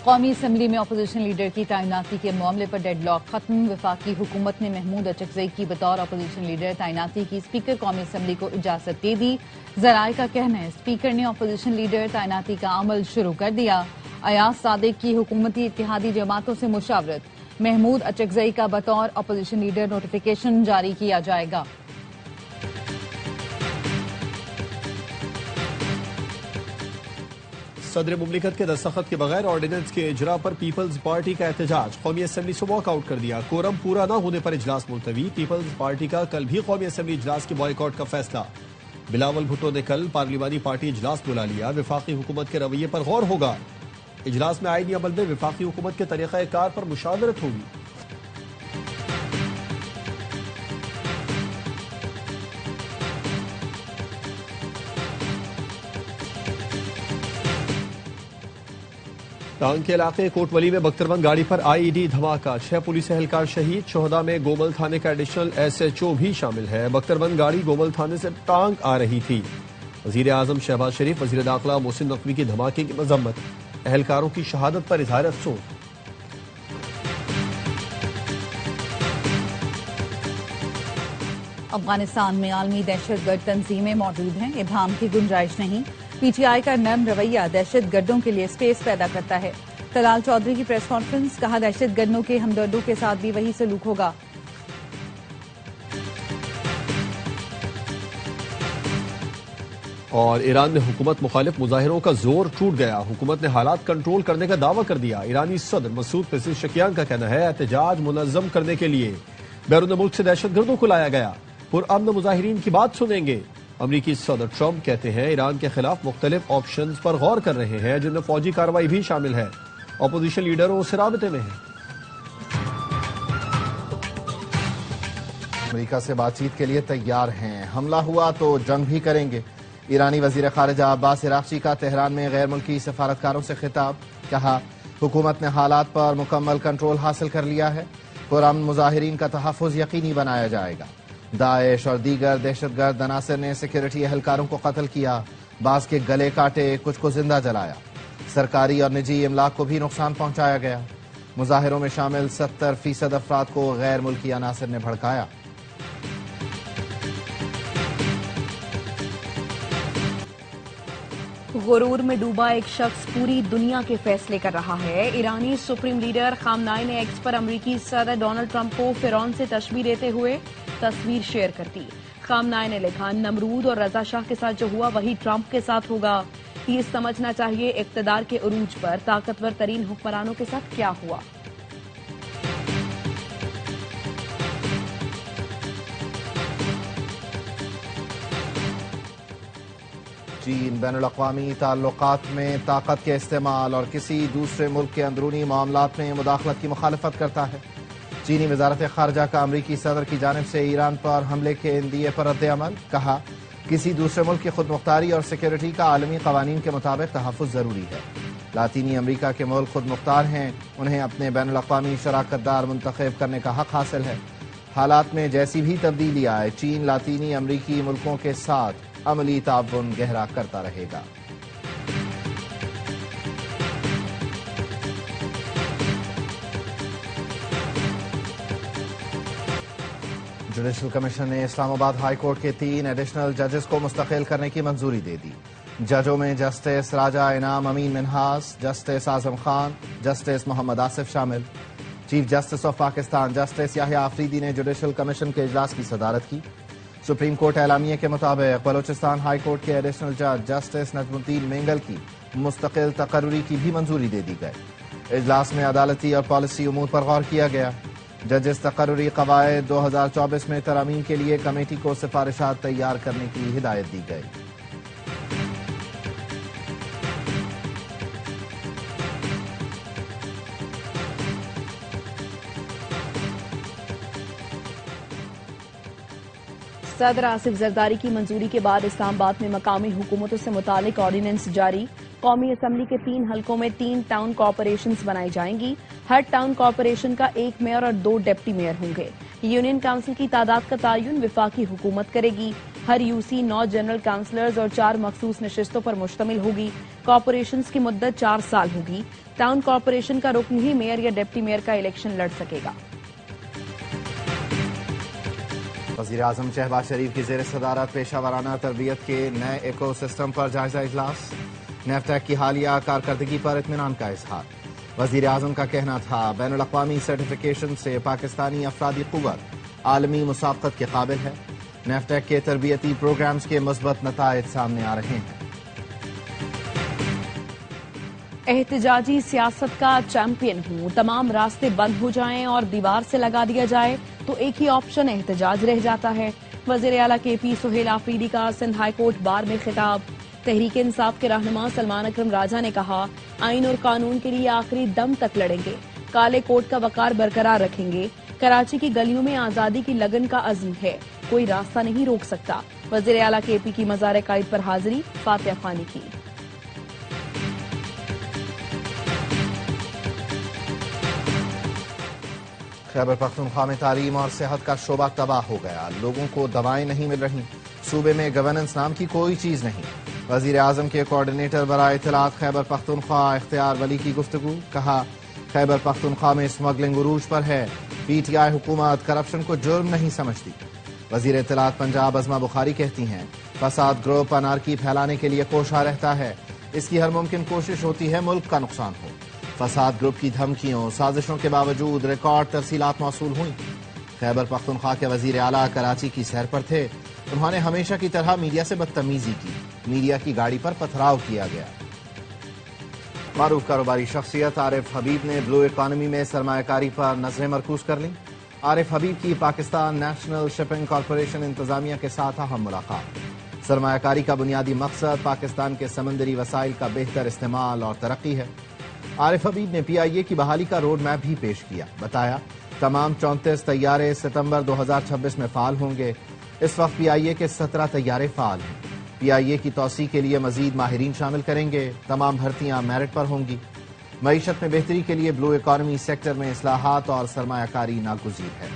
قومی اسمبلی میں opposition leader کی تعیناتی کے معاملے پر ڈیڈ لاک ختم۔ وفاقی حکومت نے محمود اچکزئی کی بطور اپوزیشن لیڈر تعیناتی کی اسپیکر قومی اسمبلی کو اجازت دے دی۔ ذرائع کا کہنا ہے اسپیکر نے اپوزیشن لیڈر تعیناتی کا عمل شروع کر دیا۔ ایاز صادق کی حکومتی اتحادی جماعتوں سے مشاورت، محمود اچکزئی کا بطور اپوزیشن لیڈر نوٹیفیکیشن جاری کیا جائے گا۔ صدر مملکت کے دستخط کے بغیر آرڈیننس کے اجرا پر پیپلز پارٹی کا احتجاج، قومی اسمبلی سے واک آؤٹ کر دیا۔ کورم پورا نہ ہونے پر اجلاس ملتوی، پیپلز پارٹی کا کل بھی قومی اسمبلی اجلاس کے بائیکاٹ کا فیصلہ۔ بلاول بھٹو نے کل پارلیمانی پارٹی اجلاس بلا لیا، وفاقی حکومت کے رویے پر غور ہوگا۔ اجلاس میں آئینی عمل میں وفاقی حکومت کے طریقہ کار پر مشاورت ہوگی۔ ٹانگ کے علاقے کوٹولی میں بختربند گاڑی پر آئی ای ڈی دھماکہ، 6 پولیس اہلکار شہید، شہداء میں گومل تھانے کا ایڈیشنل ایس ایچ او بھی شامل ہے۔ بختربند گاڑی گومل تھانے سے ٹانگ آ رہی تھی۔ وزیر اعظم شہباز شریف، وزیر داخلہ محسن نقوی کی دھماکے کی مذمت، اہلکاروں کی شہادت پر اظہار افسوس۔ افغانستان میں عالمی دہشت گرد تنظیمیں موجود ہیں، ابہام کی گنجائش نہیں۔ پی ٹی آئی کا نرم رویہ دہشت گردوں کے لیے سپیس پیدا کرتا ہے۔ طلال چودھری کی پریس کانفرنس، کہا دہشت گردوں کے ہمدردوں کے ساتھ بھی وہی سلوک ہوگا۔ اور ایران میں حکومت مخالف مظاہروں کا زور ٹوٹ گیا، حکومت نے حالات کنٹرول کرنے کا دعویٰ کر دیا۔ ایرانی صدر مسعود پزشکیان کا کہنا ہے احتجاج منظم کرنے کے لیے بیرون ملک سے دہشت گردوں کو لایا گیا، پرامن مظاہرین کی بات سنیں گے۔ امریکی صدر ٹرمپ کہتے ہیں ایران کے خلاف مختلف آپشنز پر غور کر رہے ہیں، جن میں فوجی کارروائی بھی شامل ہے۔ اپوزیشن لیڈروں سے رابطے میں ہیں۔ امریکہ سے بات چیت کے لیے تیار ہیں، حملہ ہوا تو جنگ بھی کریں گے۔ ایرانی وزیر خارجہ عباس عراقچی کا تہران میں غیر ملکی سفارتکاروں سے خطاب، کہا حکومت نے حالات پر مکمل کنٹرول حاصل کر لیا ہے، پرامن مظاہرین کا تحفظ یقینی بنایا جائے گا۔ داعش اور دیگر دہشت گرد عناصر نے سیکورٹی اہلکاروں کو قتل کیا، بعض کے گلے کاٹے، کچھ کو زندہ جلایا۔ سرکاری اور نجی املاک کو بھی نقصان پہنچایا گیا۔ مظاہروں میں شامل 70% افراد کو غیر ملکی عناصر نے بھڑکایا۔ غرور میں ڈوبا ایک شخص پوری دنیا کے فیصلے کر رہا ہے۔ ایرانی سپریم لیڈر خامنائی نے ایکس پر امریکی صدر ڈونلڈ ٹرمپ کو فرعون سے تشبیہ دیتے ہوئے تصویر شیئر کر دی۔ خامنائی نے لکھا نمرود اور رضا شاہ کے ساتھ جو ہوا وہی ٹرمپ کے ساتھ ہوگا۔ یہ سمجھنا چاہیے اقتدار کے عروج پر طاقتور ترین حکمرانوں کے ساتھ کیا ہوا۔ چین بین الاقوامی تعلقات میں طاقت کے استعمال اور کسی دوسرے ملک کے اندرونی معاملات میں مداخلت کی مخالفت کرتا ہے۔ چینی وزارت خارجہ کا امریکی صدر کی جانب سے ایران پر حملے کے اندیے پر رد عمل، کہا کسی دوسرے ملک کی خود مختاری اور سیکیورٹی کا عالمی قوانین کے مطابق تحفظ ضروری ہے۔ لاطینی امریکہ کے ملک خود مختار ہیں، انہیں اپنے بین الاقوامی شراکت دار منتخب کرنے کا حق حاصل ہے۔ حالات میں جیسی بھی تبدیلی آئے، چین لاطینی امریکی ملکوں کے ساتھ عملی تعاون گہرا کرتا رہے گا۔ جوڈیشل کمیشن نے اسلام آباد ہائی کورٹ کے 3 ایڈیشنل ججز کو مستقل کرنے کی منظوری دے دی۔ ججوں میں justice Raja Inam Amin Minhas, justice Azam Khan, justice Muhammad Asif شامل۔ Chief justice of Pakistan justice Yahya Afridi نے جوڈیشل کمیشن کے اجلاس کی صدارت کی۔ سپریم کورٹ اعلامیے کے مطابق بلوچستان ہائی کورٹ کے ایڈیشنل جج جسٹس نجم الدین مینگل کی مستقل تقرری کی بھی منظوری دے دی گئی۔ اجلاس میں عدالتی اور پالیسی امور پر غور کیا گیا۔ ججز تقرری قواعد 2024 میں ترامیم کے لیے کمیٹی کو سفارشات تیار کرنے کی ہدایت دی گئی۔ صدر آصف زرداری کی منظوری کے بعد اسلام آباد میں مقامی حکومتوں سے متعلق آرڈیننس جاری۔ قومی اسمبلی کے 3 حلقوں میں 3 ٹاؤن کارپوریشنز بنائی جائیں گی۔ ہر ٹاؤن کارپوریشن کا 1 میئر اور 2 ڈپٹی میئر ہوں گے۔ یونین کونسل کی تعداد کا تعین وفاقی حکومت کرے گی۔ ہر یوسی 9 جنرل کاؤنسلرز اور 4 مخصوص نشستوں پر مشتمل ہوگی۔ کارپوریشنز کی مدت 4 سال ہوگی۔ ٹاؤن کارپوریشن کا رکن ہی میئر یا ڈپٹی میئر کا الیکشن لڑ سکے گا۔ وزیر اعظم شہباز شریف کی زیر صدارت پیشہ ورانہ تربیت کے نئے ایکو سسٹم پر جائزہ اجلاس۔ نیفٹیک کی حالیہ کارکردگی پر اطمینان کا اظہار۔ وزیر اعظم کا کہنا تھا بین الاقوامی سرٹیفکیشن سے پاکستانی افرادی قوت عالمی مسابقت کے قابل ہے۔ نیفٹیک کے تربیتی پروگرامز کے مثبت نتائج سامنے آ رہے ہیں۔ احتجاجی سیاست کا چیمپئن ہوں، تمام راستے بند ہو جائیں اور دیوار سے لگا دیا جائے تو ایک ہی آپشن احتجاج رہ جاتا ہے۔ وزیر اعلیٰ کے پی سہیل آفریدی کا سندھ ہائی کورٹ بار میں خطاب۔ تحریک انصاف کے رہنما سلمان اکرم راجہ نے کہا آئین اور قانون کے لیے آخری دم تک لڑیں گے، کالے کوٹ کا وقار برقرار رکھیں گے۔ کراچی کی گلیوں میں آزادی کی لگن کا عزم ہے، کوئی راستہ نہیں روک سکتا۔ وزیر اعلیٰ کے پی کی مزار قائد پر حاضری، فاتحہ خوانی کی۔ خیبر پختونخوا میں تعلیم اور صحت کا شعبہ تباہ ہو گیا، لوگوں کو دوائیں نہیں مل رہیں، صوبے میں گورننس نام کی کوئی چیز نہیں۔ وزیر اعظم کے کوارڈینیٹر برائے اطلاعات خیبر پختونخوا اختیار ولی کی گفتگو، کہا خیبر پختونخوا میں اسمگلنگ عروج پر ہے، پی ٹی آئی حکومت کرپشن کو جرم نہیں سمجھتی۔ وزیر اطلاعات پنجاب عظمہ بخاری کہتی ہیں فساد گروپ انارکی پھیلانے کے لیے کوشاں رہتا ہے، اس کی ہر ممکن کوشش ہوتی ہے ملک کا نقصان ہو۔ فساد گروپ کی دھمکیوں سازشوں کے باوجود ریکارڈ ترسیلات موصول ہوئیں۔ خیبر پختونخوا کے وزیر اعلیٰ کراچی کی سیر پر تھے، انہوں نے ہمیشہ کی طرح میڈیا سے بدتمیزی کی، میڈیا کی گاڑی پر پتھراؤ کیا گیا۔ معروف کاروباری شخصیت عارف حبیب نے بلو اکانومی میں سرمایہ کاری پر نظریں مرکوز کر لیں۔ عارف حبیب کی پاکستان نیشنل شپنگ کارپوریشن انتظامیہ کے ساتھ اہم ملاقات۔ سرمایہ کاری کا بنیادی مقصد پاکستان کے سمندری وسائل کا بہتر استعمال اور ترقی ہے۔ عارف حبیب نے پی آئی اے کی بحالی کا روڈ میپ بھی پیش کیا، بتایا تمام 34 طیارے ستمبر 2026 میں فعال ہوں گے۔ اس وقت پی آئی اے کے 17 طیارے فعال ہیں۔ پی آئی اے کی توسیع کے لیے مزید ماہرین شامل کریں گے، تمام بھرتیاں میرٹ پر ہوں گی۔ معیشت میں بہتری کے لیے بلو اکانومی سیکٹر میں اصلاحات اور سرمایہ کاری ناگزیر ہے۔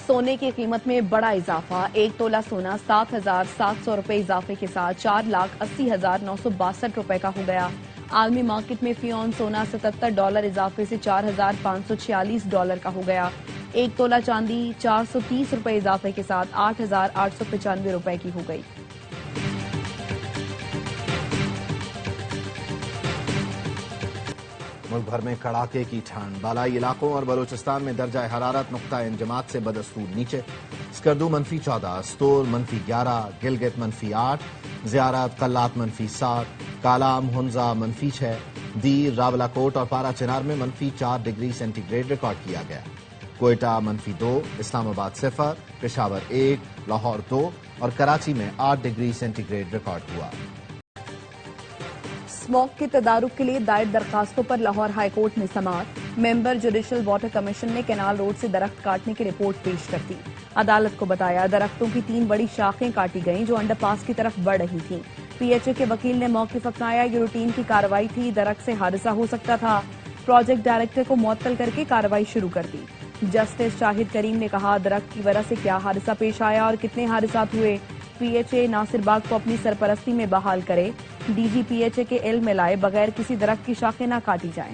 سونے کی قیمت میں بڑا اضافہ، 1 تولہ سونا 7,700 روپے اضافے کے ساتھ 4,80,962 روپے کا ہو گیا۔ عالمی مارکیٹ میں فی اون سونا $77 اضافے سے $4,546 کا ہو گیا۔ 1 تولہ چاندی 430 روپے اضافے کے ساتھ 8,895 روپے کی ہو گئی۔ ملک بھر میں کڑاکے کی ٹھنڈ، بالائی علاقوں اور بلوچستان میں درجہ حرارت نقطہ انجماد سے بدستور نیچے۔ اسکردو -14، ستور -11، گلگت -8، زیارت قلات -7، کالام ہنزا -6، دیر راولاکوٹ اور پارا چنار میں -4 ڈگری سینٹی گریڈ ریکارڈ کیا گیا۔ کوئٹہ -2، اسلام آباد 0، پشاور 1، لاہور 2 اور کراچی میں 8 ڈگری سینٹی گریڈ ریکارڈ ہوا۔ اسموگ کے تدارک کے لیے دائر درخواستوں پر لاہور ہائی کورٹ میں سماعت۔ ممبر جوڈیشل واٹر کمیشن نے کینال روڈ سے درخت کاٹنے کی رپورٹ پیش کر دی۔ عدالت کو بتایا درختوں کی 3 بڑی شاخیں کاٹی گئیں جو انڈر پاس کی طرف بڑھ رہی تھیں۔ پی ایچ اے کے وکیل نے موقف اپنایا، یہ روٹین کی کارروائی تھی، درخت سے حادثہ ہو سکتا تھا۔ پروجیکٹ ڈائریکٹر کو معطل کر کے کارروائی شروع کر دی۔ جسٹس شاہد کریم نے کہا درخت کی وجہ سے کیا حادثہ پیش آیا اور کتنے حادثات ہوئے۔ پی ایچ اے ناصر باغ کو اپنی سرپرستی میں بحال کرے، D G P H A کے علم میں لائے بغیر کسی درخت کی شاخیں نہ کاٹی جائیں۔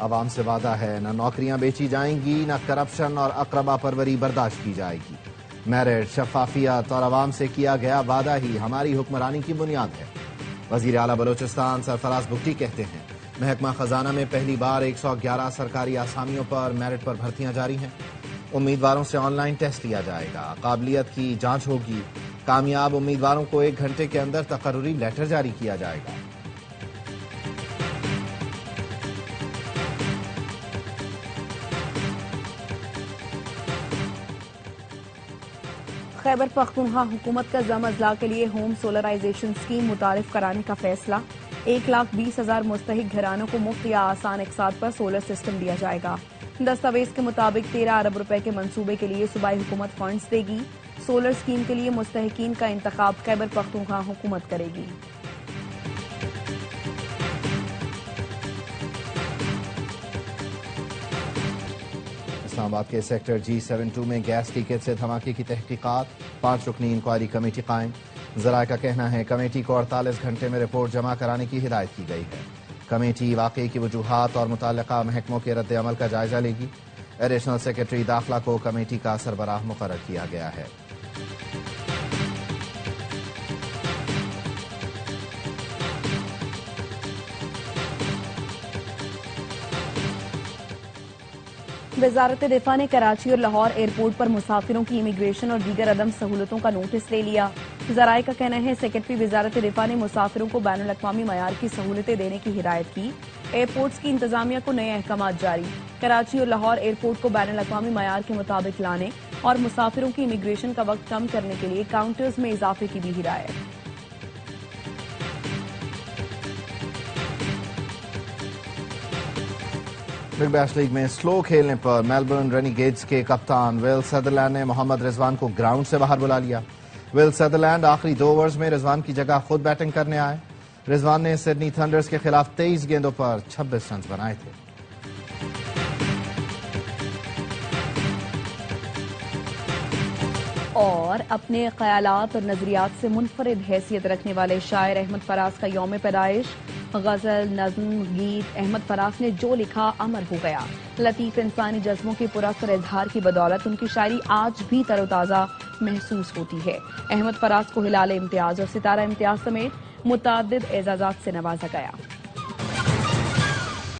عوام سے وعدہ ہے نہ نوکریاں بیچی جائیں گی، نہ کرپشن اور اقربا پروری برداشت کی جائے گی۔ میرٹ، شفافیت اور عوام سے کیا گیا وعدہ ہی ہماری حکمرانی کی بنیاد ہے۔ وزیر اعلیٰ بلوچستان سرفراز بگٹی کہتے ہیں محکمہ خزانہ میں پہلی بار 111 سرکاری آسامیوں پر میرٹ پر بھرتیاں جاری ہیں۔ امیدواروں سے آن لائن ٹیسٹ لیا جائے گا، قابلیت کی جانچ ہوگی، کامیاب امیدواروں کو 1 گھنٹے کے اندر تقرری لیٹر جاری کیا جائے گا۔ خیبر پختونخوا حکومت کا ضم اضلاع کے لیے ہوم سولرائزیشن اسکیم متعارف کرانے کا فیصلہ۔ 1,20,000 مستحق گھرانوں کو مفت یا آسان اقساط پر سولر سسٹم دیا جائے گا۔ دستاویز کے مطابق 13 ارب روپے کے منصوبے کے لیے صوبائی حکومت فنڈز دے گی۔ سولر اسکیم کے لیے مستحقین کا انتخاب خیبر پختونخوا حکومت کرے گی۔ اسلام آباد کے سیکٹر G72 میں گیس لیکیج سے دھماکے کی تحقیقات، 5 رکنی انکوائری کمیٹی قائم۔ ذرائع کا کہنا ہے کمیٹی کو 48 گھنٹے میں رپورٹ جمع کرانے کی ہدایت کی گئی ہے۔ کمیٹی واقعے کی وجوہات اور متعلقہ محکموں کے رد عمل کا جائزہ لے گی۔ ایڈیشنل سیکرٹری داخلہ کو کمیٹی کا سربراہ مقرر کیا گیا ہے۔ وزارت دفاع نے کراچی اور لاہور ایئرپورٹ پر مسافروں کی امیگریشن اور دیگر عدم سہولتوں کا نوٹس لے لیا۔ ذرائع کا کہنا ہے سیکرٹری وزارت دفاع نے مسافروں کو بین الاقوامی معیار کی سہولتیں دینے کی ہدایت کی۔ ایئرپورٹس کی انتظامیہ کو نئے احکامات جاری۔ کراچی اور لاہور ایئرپورٹ کو بین الاقوامی معیار کے مطابق لانے اور مسافروں کی امیگریشن کا وقت کم کرنے کے لیے کاؤنٹرز میں اضافے کی بھی ہدایت۔ بگ بیش لیگ میں سلو کھیلنے پر میلبورن رینیگیڈز کے کپتان ول سدرلینڈ نے محمد رضوان کو گراؤنڈ سے باہر بلا لیا۔ ول سدرلینڈ آخری 2 اوورز میں رضوان کی جگہ خود بیٹنگ کرنے آئے۔ رضوان نے سڈنی تھنڈرز کے خلاف 23 گیندوں پر 26 رنز بنائے تھے۔ اور اپنے خیالات اور نظریات سے منفرد حیثیت رکھنے والے شاعر احمد فراز کا یوم پیدائش۔ غزل، نظم، گیت احمد فراز نے جو لکھا امر ہو گیا۔ لطیف انسانی جذبوں کے پراثر اظہار کی بدولت ان کی شاعری آج بھی تر و تازہ محسوس ہوتی ہے۔ احمد فراز کو ہلال امتیاز اور ستارہ امتیاز سمیت متعدد اعزازات سے نوازا گیا۔